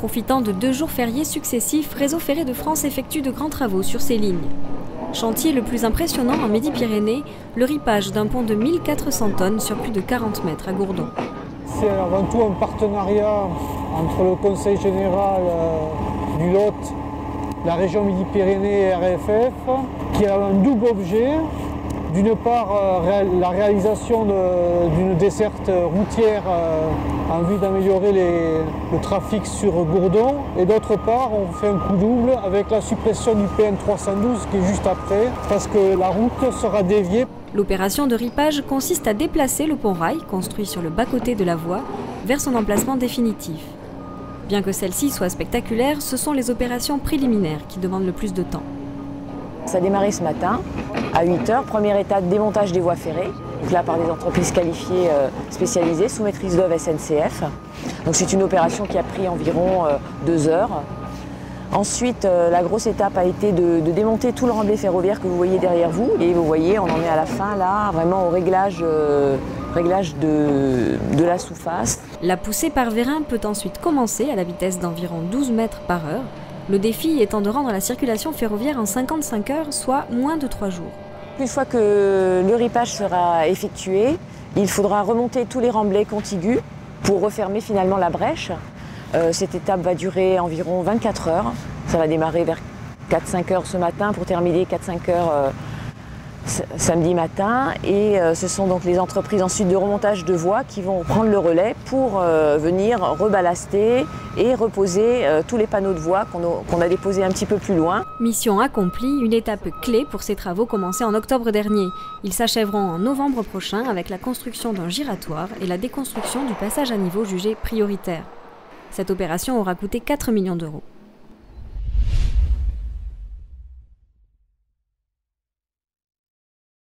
Profitant de 2 jours fériés successifs, Réseau Ferré de France effectue de grands travaux sur ces lignes. Chantier le plus impressionnant en Midi-Pyrénées, le ripage d'un pont de 1400 tonnes sur plus de 40 mètres à Gourdon. C'est avant tout un partenariat entre le Conseil général du Lot, la région Midi-Pyrénées et RFF, qui a un double objet. D'une part, la réalisation d'une desserte routière en vue d'améliorer le trafic sur Gourdon. Et d'autre part, on fait un coup double avec la suppression du PN 312 qui est juste après, parce que la route sera déviée. L'opération de ripage consiste à déplacer le pont-rail, construit sur le bas-côté de la voie, vers son emplacement définitif. Bien que celle-ci soit spectaculaire, ce sont les opérations préliminaires qui demandent le plus de temps. Ça a démarré ce matin à 8 h, première étape démontage des voies ferrées, donc là par des entreprises qualifiées spécialisées sous maîtrise d'œuvre SNCF. Donc c'est une opération qui a pris environ 2 heures. Ensuite, la grosse étape a été de démonter tout le remblai ferroviaire que vous voyez derrière vous. Et vous voyez, on en est à la fin là, vraiment au réglage de la sous-face. La poussée par vérin peut ensuite commencer à la vitesse d'environ 12 mètres par heure. Le défi étant de rendre la circulation ferroviaire en 55 heures, soit moins de 3 jours. Une fois que le ripage sera effectué, il faudra remonter tous les remblais contigus pour refermer finalement la brèche. Cette étape va durer environ 24 heures. Ça va démarrer vers 4-5 heures ce matin pour terminer 4-5 heures samedi matin. Et ce sont donc les entreprises ensuite de remontage de voies qui vont prendre le relais pour venir reballaster et reposer tous les panneaux de voies qu'on a déposés un petit peu plus loin. Mission accomplie, une étape clé pour ces travaux commencés en octobre dernier. Ils s'achèveront en novembre prochain avec la construction d'un giratoire et la déconstruction du passage à niveau jugé prioritaire. Cette opération aura coûté 4 millions d'euros.